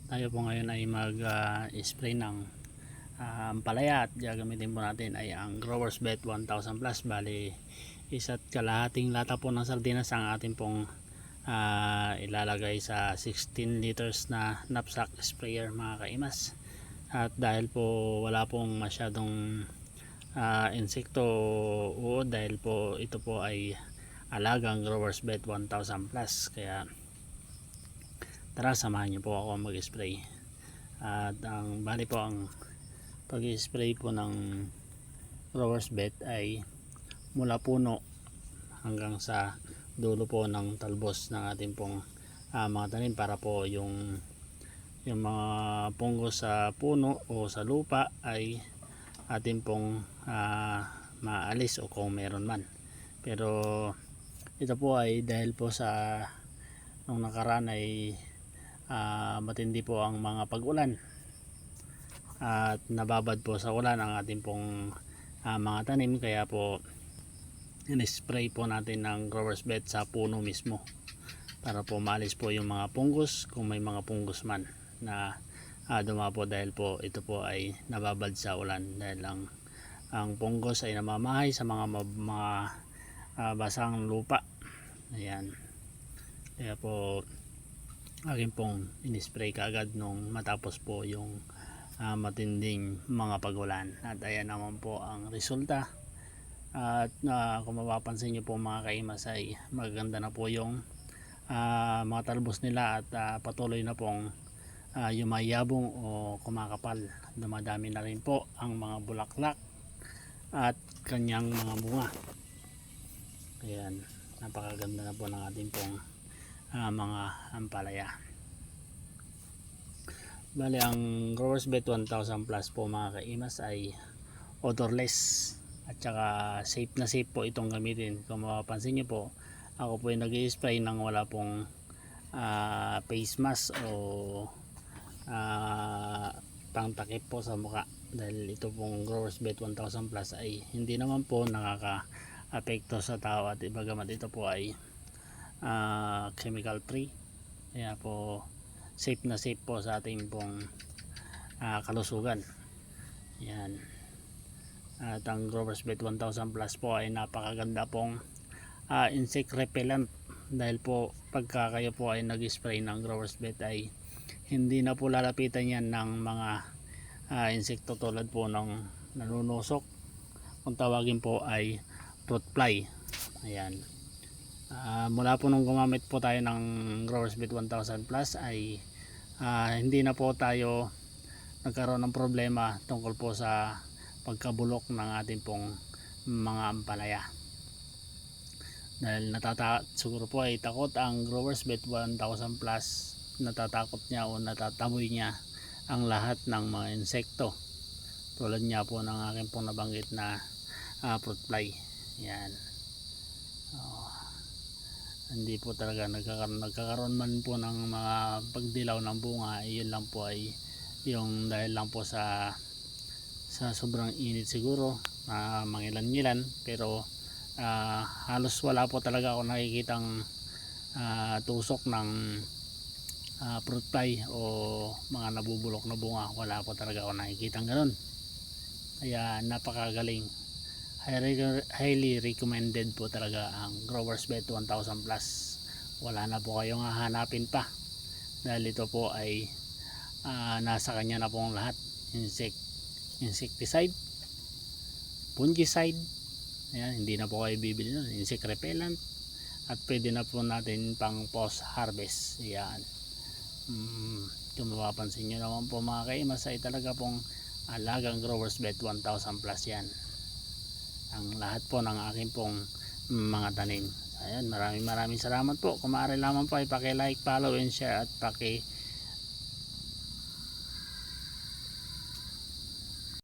Tayo po ngayon ay mag-spray ng ampalaya at gagamitin po natin ay ang Growers Bet 1000 Plus. Bali, isa't kalahating lata po ng sardinas ang ating pong ilalagay sa 16 liters na knapsack sprayer mga kaimas. At dahil po wala pong masyadong insekto uod, dahil po ito po ay alagang Growers Bet 1000 Plus, kaya tara samahan niyo po ako mag-spray. At ang bali po ang pag-spray po ng Growers Bet ay mula puno hanggang sa dulo po ng talbos ng ating pong mga tanim, para po yung mga punggos sa puno o sa lupa ay ating pong maalis o kung meron man. Pero ito po ay dahil po sa nung nakaraan ay matindi po ang mga pag-ulan at nababad po sa ulan ang ating pong mga tanim, kaya po in-spray po natin ng Growers Bet sa puno mismo para po maalis po yung mga punggos, kung may mga punggos man na dumapo, dahil po ito po ay nababad sa ulan, dahil ang punggos ay namamahay sa mga basang lupa. Ayan, kaya po akin pong in-spray kaagad nung matapos po yung matinding mga pag-ulan. At ayan naman po ang resulta. At kung mapapansin nyo po mga kaimas, ay maganda na po yung mga talbos nila, at patuloy na pong yumayabong o kumakapal. Dumadami na rin po ang mga bulaklak at kanyang mga bunga. Ayan, napakaganda na po ng ating pong mga ampalaya. Bali, ang Growers Bet 1000 Plus po mga kaimas ay odorless at saka safe na safe po itong gamitin. Kung mapapansin nyo po, ako po ay nag-i-spray nang wala pong face mask o pangtakip po sa mukha, dahil ito pong Growers Bet 1000 Plus ay hindi naman po nakaka-apekto sa tao, at ibagamat ito po ay chemical free, kaya po safe na safe po sa ating pong kalusugan. Yan. At ang Growers Bet 1000 Plus po ay napakaganda pong insect repellent, dahil po pagka kayo po ay nag-spray ng Growers Bet ay hindi na po lalapitan yan ng mga insekto tulad po ng nanunusok, kung tawagin po ay fruit fly. Ayan. Mula po nung gumamit po tayo ng Growers Bet 1000 Plus ay hindi na po tayo nagkaroon ng problema tungkol po sa pagkabulok ng ating pong mga ampalaya, dahil siguro po ay takot ang Growers Bet 1000 Plus, natatakot niya o natataboy niya ang lahat ng mga insekto, tulad niya po ng aking pong nabanggit na fruit fly. Yan. Hindi po talaga nagkakaroon man po ng mga pagdilaw ng bunga. Yun lang po ay yung dahil lang po sa sobrang init siguro, mangilan-ngilan, pero halos wala po talaga ako nakikitang tusok ng fruit fly o mga nabubulok na bunga. Wala po talaga ako nakikitang ganun, kaya napakagaling. Highly recommended po talaga ang Growers Bet 1000 Plus. Wala na po kayong hahanapin pa, dahil ito po ay nasa kanya na pong lahat. Insecticide, fungicide, ayan, hindi na po kayo bibili nun. Insect repellent, at pwede na po natin pang post harvest. Ayan. Kung mapapansin nyo naman po mga kaimas, ay talaga pong alagang Growers Bet 1000 Plus yan ang lahat po ng aking pong mga tanim. Ayan, maraming salamat po. Kung maaari lamang po ay paki-like, follow and share, at